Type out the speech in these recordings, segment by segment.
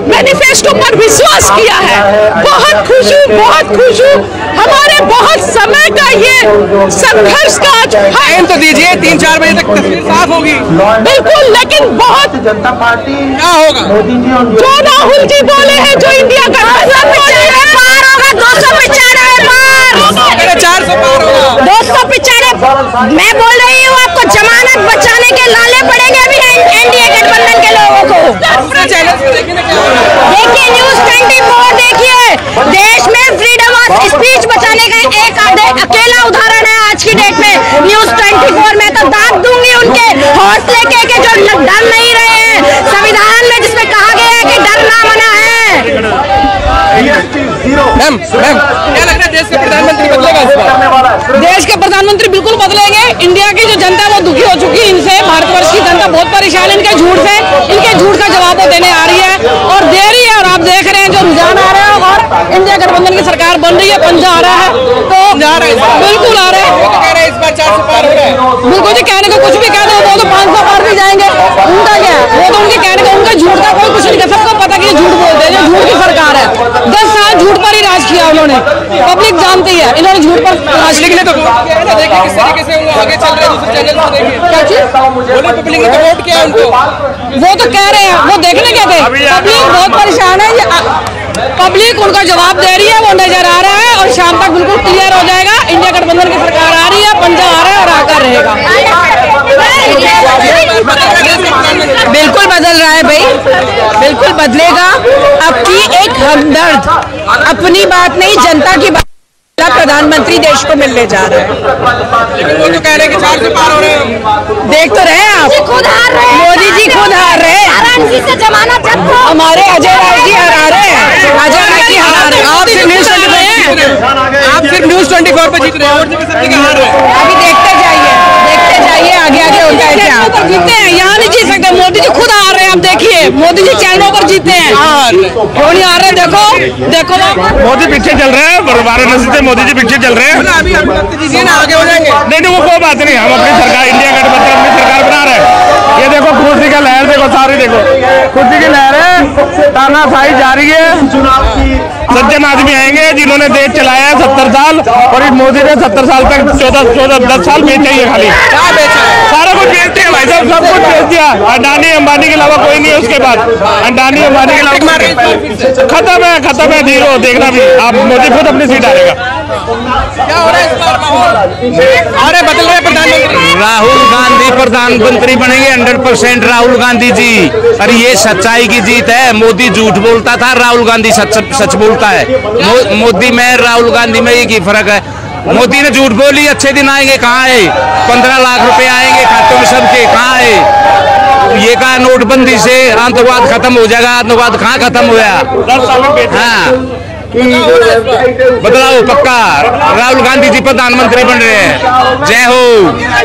Manifesto पर विश्वास किया है। बहुत खुश हूँ। हमारे बहुत समय का ये संघर्ष का टाइम तो दीजिए, 3-4 बजे तक तस्वीर साफ होगी। बिल्कुल, लेकिन बहुत जनता पार्टी क्या होगा? जो राहुल जी बोले हैं, जो इंडिया का पार होगा 295 पार, 400 पार होगा। 295। मैं बोल रही हूँ आपको, जमानत बचाने के लाले पड़ेंगे अभी एनडीए गठबंधन के लोगों को। देखिए न्यूज़ 24, देखिए देश में फ्रीडम ऑफ स्पीच बचाने का एक अकेला उदाहरण है आज की डेट में न्यूज़ 24। मैं तो दाद दूंगी उनके हौसले के जो डर नहीं रहे हैं संविधान में, जिसमें कहा गया है कि डरना मना है। मैम क्या लगता है देश के प्रधानमंत्री बदलेगा इस बार? देश के प्रधानमंत्री बिल्कुल बदलेंगे। इंडिया की जो जनता वो दुखी हो चुकी है इनसे। भारतवर्ष की जनता बहुत परेशान है इनके झूठ से। इनके झूठ का जवाब वो देने आ रही है और दे रही है। और आप देख रहे हैं जो रुझान आ रहा है और इंडिया गठबंधन की सरकार बन रही है, पंजा आ रहा है तो बिल्कुल आ रहा है। इस बार 400 पार हो रहा है। बिल्कुल जी, कहने को कुछ भी कह दो वो तो 500 पार भी जाएंगे। उनका क्या है, वो तो उनके कहने को, उनका झूठ का कोई कुछ नहीं। सबको पता कि ये झूठ बोलते हैं, झूठ की सरकार है। 10 साल झूठ पर ही राज किया उन्होंने, पब्लिक जानती है। इन्होंने झूठ पर राज पब्लिक ने तो वोट किया है ना, देखिए किस तरीके से वो आगे चल रहे हैं दूसरे चैनल पे। देखिए क्या चीज बोले, पब्लिक ने तो वोट किया है उनको। वो तो कह रहे हैं, वो देखने क्या थे। पब्लिक बहुत परेशान है, पब्लिक उनका जवाब दे रही है, वो नजर आ रहा है और शाम तक बिल्कुल क्लियर हो जाएगा। इंडिया गठबंधन की सरकार आ रही है, पंजा आ रहा है और आकर रहेगा। बिल्कुल बदल रहा है भाई, बिल्कुल बदलेगा। अब की एक हमदर्द, अपनी बात नहीं जनता की बात, प्रधानमंत्री देश को मिलने जा रहा है। लेकिन वो तो कह रहे हैं कि 400 पार हो रहे हैं। देख तो रहे हैं आप, खुद हार रहे हैं। मोदी जी खुद हार रहे हैं। से जमानत जब्त हो। हमारे अजय राय जी हरा रहे हैं। अजय राय जी हरा रहे हैं। आप सिर्फ न्यूज़ 24 पे जीत रहे हैं और जगह सब जगह हार रहे हैं। अभी देखते जाइए आगे होता है क्या। जीतते हैं, यहाँ नहीं जीत सकते। मोदी जी खुद हार रहे हैं। आप देखिए मोदी जी चैनलों पर जीते हैं। क्यों नहीं हार रहे? देखो मोदी पीछे चल रहे हैं। वाराणसी से मोदी जी पीछे चल रहे हैं। अभी आप दीजिए ना, आगे हो जाएंगे। नहीं, वो कोई बात नहीं। हम अपनी सरकार, इंडिया गठबंधन अपनी सरकार बना रहे हैं। ये देखो खुशी का लहर, देखो सारी, देखो खुशी की लहर है। तानाशाही जारी है। सज्जन आदमी आएंगे जिन्होंने देश चलाया है 70 साल, और इस मोदी ने 70 साल तक 10 साल बेचे ही है। खाली क्या बेचा है? सारा कुछ बेचते हैं भाई साहब, सब कुछ बेच दिया। अडानी अंबानी के अलावा कोई नहीं है उसके बाद। अडानी अंबानी के अलावा खत्म है जीरो। देखना भी आप, मोदी खुद अपनी सीट हारेगा। क्या हो रहा है इस बार माहौल? अरे बदल रहे प्रधानमंत्री। राहुल गांधी प्रधानमंत्री बनेंगे 100% राहुल गांधी जी। अरे ये सच्चाई की जीत है। मोदी झूठ बोलता था, राहुल गांधी सच बोलता है। मोदी में राहुल गांधी में एक ही फर्क है। मोदी ने झूठ बोली अच्छे दिन आएंगे, कहाँ है? 15 लाख रुपए आएंगे खातों में सबके, कहाँ है? ये कहा नोटबंदी से आतंकवाद खत्म हो जाएगा। आतंकवाद कहाँ खत्म हुआ? 10 साल में हाँ, बदलाव पक्का। राहुल गांधी जी प्रधानमंत्री बन रहे हैं। जय हो।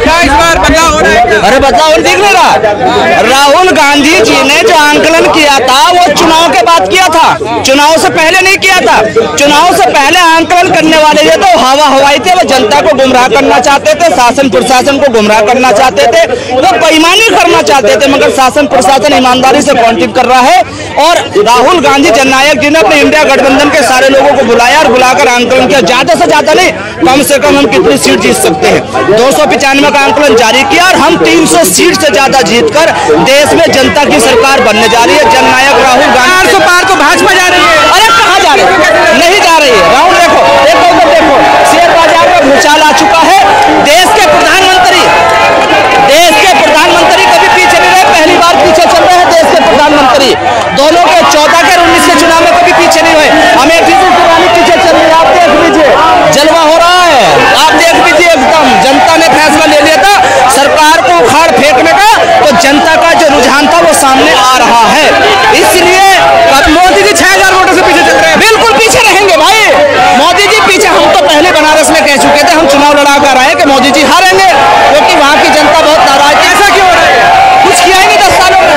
क्या इस बार बदलाव हो रहा है? अरे बदलाव दिख नहीं रहा। राहुल गांधी जी ने जो आंकलन किया था वो चुनाव के बाद किया था, चुनाव से पहले नहीं किया था। चुनाव से पहले आंकलन करने वाले ये तो हवा हवाई थे। वो जनता को गुमराह करना चाहते थे, शासन प्रशासन को गुमराह करना चाहते थे, वो बेईमानी करना चाहते थे। मगर शासन प्रशासन ईमानदारी से काउंटिंग कर रहा है। और राहुल गांधी जननायक जी ने अपने इंडिया गठबंधन के सारे लोगों को बुलाया और बुलाकर आंकलन किया। ज्यादा से ज्यादा नहीं, कम से कम हम कितनी सीट जीत सकते हैं। 295 का आंकलन जारी किया और हम 300 सीट से ज्यादा जीतकर देश में जनता की सरकार बनने जा रही है। जननायक राहुल गांधी। 400 पार तो भाजपा जा रही है। अरे कहाँ जा रही है? नहीं जा रही है। राहुल देखो शेयर बाजार में भूचाल आ चुका है। देश के प्रधानमंत्री कभी पीछे नहीं रहे, पहली बार पीछे चल रहे हैं। देश के प्रधानमंत्री दोनों के 14 के 19 के चुनाव में कभी पीछे नहीं हुए। अमेठी से शिवरानी पीछे चल रही है। आप देख लीजिए, जलवा हो रहा है। आप देख लीजिए, एकदम जनता ने फैसला ले लिया था सरकार को उखाड़ फेंकने का। तो जनता का जो रुझान था वो सामने आ रहा है। इसलिए मोदी जी 6000 वोटों से पीछे चल रहे हैं। बिल्कुल पीछे रहेंगे भाई, मोदी जी पीछे। हम तो पहले बनारस में कह चुके थे, हम चुनाव लड़ा कर आए कि मोदी जी हारेंगे, क्योंकि वहाँ की जनता बहुत नाराज है। ऐसा क्यों हो रहा है? कुछ किया ही नहीं 10 सालों में।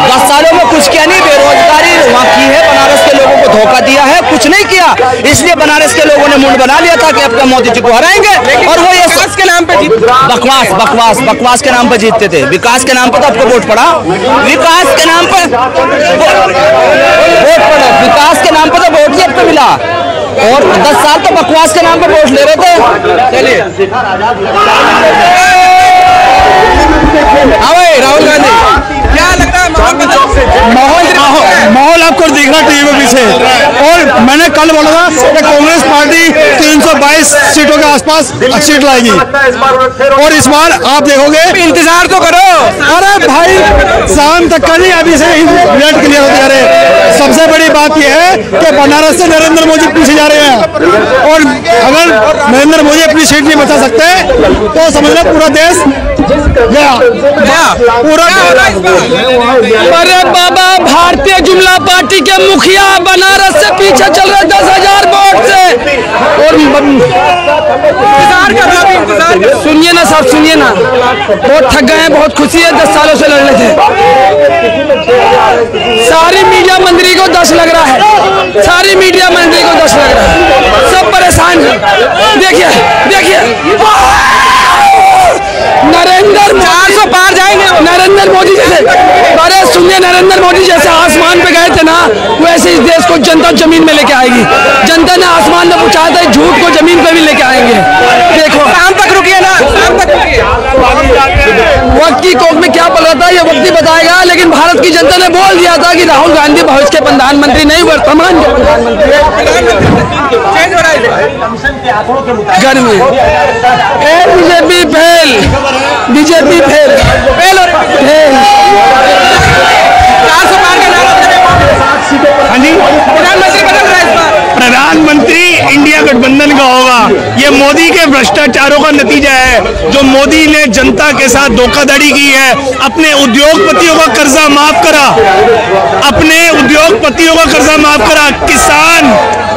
10 सालों में कुछ किया नहीं। बेरोजगारी वहाँ की है, बनारस के लोगों को धोखा दिया है, कुछ नहीं किया। इसलिए बनारस के लोगों ने मुंड बना लिया था कि अब मोदी जी को हराएंगे। और वो ये विकास के नाम पे बकवास के नाम पे जीतते थे। विकास के नाम पे तो आपको वोट पड़ा। विकास के नाम पे और 10 साल तो बकवास के नाम पे वोट ले रहे थे। चलिए राहुल गांधी, क्या लगता है माहौल आपको दिख रहा टीवी में पीछे। और मैंने कल बोला था कि कांग्रेस पार्टी 322 सीटों के आसपास सीट लाएगी और इस बार आप देखोगे। इंतजार तो करो। अरे भाई शाम तक का नहीं, अभी से वेट क्लियर होते जा रहे। सबसे बड़ी बात यह है कि बनारस से नरेंद्र मोदी पीछे जा रहे हैं और अगर नरेंद्र मोदी अपनी सीट नहीं बचा सकते तो समझना पूरा देश गया पूरा। अरे बाबा, भारतीय जुमला पार्टी के मुखिया बनारस से पीछे चल रहे 10,000 वोट से। और सुनिए ना साहब, सुनिए ना, बहुत थक गए हैं, बहुत खुशी है, 10 सालों से लड़ रहे थे। सारी मीडिया मंत्री को 10 लग रहा है, सारी मीडिया मंत्री को 10 लग रहा है, सब परेशान हैं। देखिए देखिए नरेंद्र 400 पार जाएंगे। नरेंद्र मोदी जैसे, अरे सुनिए, नरेंद्र मोदी जैसे आसमान पे गए थे ना, वैसे इस देश को जनता जमीन में लेके आएगी। जनता ने आसमान में पहुंचा था, झूठ को जमीन पे भी लेके आएंगे। देखो शाम तक रुकिए ना, शाम तक रुकिए। वक्त की कोख में क्या पल रहा था ये वक्त ही बताएगा, लेकिन भारत की जनता ने बोल दिया था कि राहुल गांधी भविष्य के प्रधानमंत्री नहीं, वर्तमान के प्रधानमंत्री। गर्मी BJP fail, BJP fail fail और फेल। 400 पार का नारा। हाँ जी, प्रधानमंत्री बदल रहा है इस बार। प्रधानमंत्री इंडिया गठबंधन का होगा। ये मोदी के भ्रष्टाचारों का नतीजा है। जो मोदी ने जनता के साथ धोखाधड़ी की है, अपने उद्योगपतियों का कर्जा माफ करा, अपने उद्योगपतियों का कर्जा माफ करा। किसान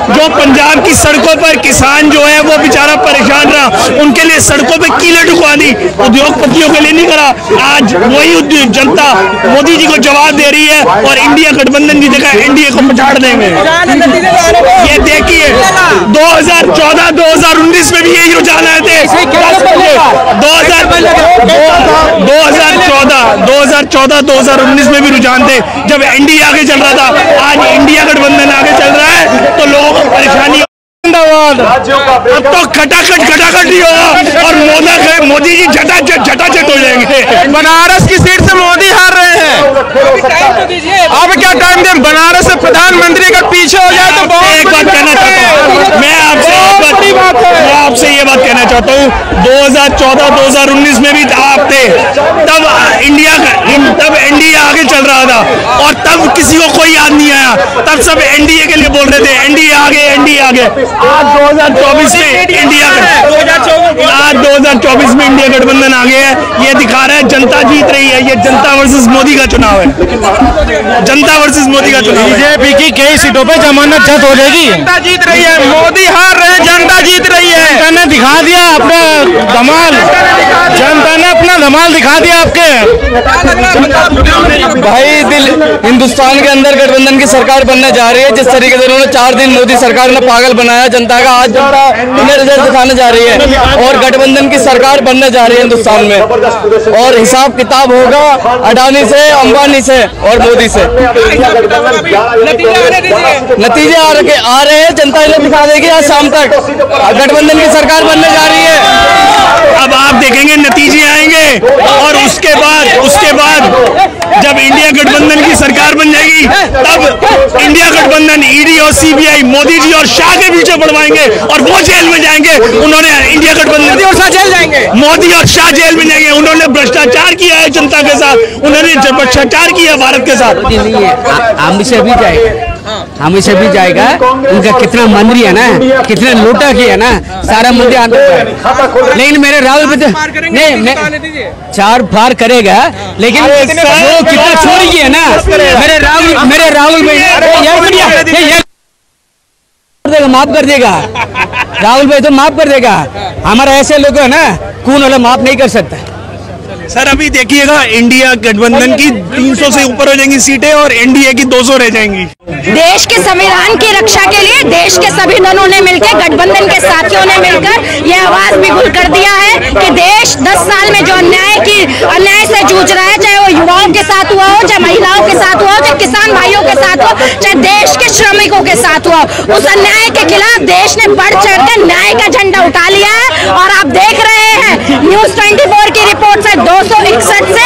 जो पंजाब की सड़कों पर किसान जो है वो बेचारा परेशान रहा, उनके लिए सड़कों पे कीलें ठुकवा दी, उद्योगपतियों के लिए नहीं करा। आज वही जनता मोदी जी को जवाब दे रही है और इंडिया गठबंधन की जगह एनडीए को पछाड़ देंगे। ये देखिए 2014-2019 में भी यही रुझान आए थे। 2014-2019 में भी रुझान थे जब एनडीए आगे चल रहा था। आज इंडिया गठबंधन आगे चल रहा है तो लोगों को परेशानी। अब तो खटाखट नहीं होगा और मोदी जी झटाझट हो जाएंगे। बनारस की सीट से मोदी हार रहे हैं। अब क्या टाइम दें? बनारस से प्रधानमंत्री अगर पीछे हो जाए तो बहुत एक बात कहना चाहता हूँ मैं आपसे ये बात कहना चाहता हूँ 2014-2019 में भी आप थे, तब एनडीए आगे चल रहा था और तब किसी को कोई याद नहीं आया, तब सब एनडीए के लिए बोल रहे थे एनडीए आगे। आज 2024 में इंडिया गठबंधन आ गया है। ये दिखा रहा है जनता जीत रही है। ये जनता वर्सेस मोदी का चुनाव है, जनता वर्सेस मोदी का चुनाव। बीजेपी की कई सीटों पे जमानत जब्त हो जाएगी। जनता जीत रही है, मोदी हार रहे हैं, जनता जीत रही है। जनता ने दिखा दिया अपना धमाल, जनता ने अपना धमाल दिखा दिया आपके। भाई हिंदुस्तान के अंदर गठबंधन की सरकार बनने जा रही है। जिस तरीके से उन्होंने 4 दिन मोदी सरकार ने पागल बनाया जनता का, आज जनता इन्हें रिजल्ट दिखाने जा रही है और गठबंधन की सरकार बनने जा रही है हिंदुस्तान में। और हिसाब किताब होगा अडानी से, अंबानी से और मोदी से। नतीजे आ रहे हैं, जनता इन्हें दिखा देगी आज शाम तक। गठबंधन की सरकार बनने जा रही है। अब आप देखेंगे नतीजे आएंगे और उसके बाद जब इंडिया गठबंधन की सरकार बन जाएगी तब इंडिया गठबंधन ईडी और सीबीआई मोदी जी और शाह के पीछे पड़वाएंगे और वो जेल में जाएंगे। उन्होंने इंडिया गठबंधन मोदी और शाह जेल जाएंगे, मोदी और शाह जेल में जाएंगे। उन्होंने भ्रष्टाचार किया है जनता के साथ, उन्होंने भ्रष्टाचार किया भारत के साथ। हमेशा भी जाएगा। उनका कितना मंत्री है ना, कितना लूटा किया ना, सारा मुद्दे आते हैं। लेकिन मेरे राहुल नहीं 4 बार करेगा, लेकिन वो कितना चोरी किया ना मेरे राहुल भाई माफ कर देगा। राहुल भाई तो माफ कर देगा। हमारा ऐसे लोग है ना, खून वाला माफ नहीं कर सकता। सर अभी देखिएगा इंडिया गठबंधन की 300 से ऊपर हो जाएंगी सीटें और एनडीए की 200 रह जाएंगी। देश के संविधान की रक्षा के लिए देश के सभी दलों ने मिलकर, गठबंधन के साथियों ने मिलकर यह आवाज बिगुल कर दिया है कि देश 10 साल में जो अन्याय से जूझ रहा है, चाहे वो युवाओं के साथ हुआ हो, चाहे महिलाओं के साथ हुआ हो, चाहे किसान भाइयों के साथ हो, चाहे देश के श्रमिकों के साथ हुआ, उस अन्याय के खिलाफ देश ने बढ़ चढ़कर न्याय का झंडा उठा लिया है। और आप देख रहे हैं न्यूज 24 की रिपोर्ट से 261 से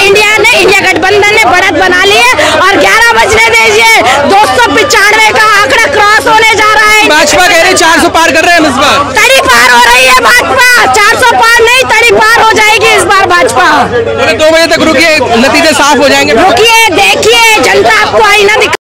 इंडिया गठबंधन ने बढ़त बना ली है और 11 बजने दीजिए 295 का आंकड़ा क्रॉस होने जा रहा है। भाजपा कह रही 400 पार कर रहे हैं हम इस बार। तड़ी पार हो रही है भाजपा, 400 पार नहीं, तड़ी पार हो जाएगी इस बार भाजपा। 2 बजे तक रुकिए, नतीजे साफ हो जाएंगे। रुकिए, देखिए, जनता आपको आईना दिखा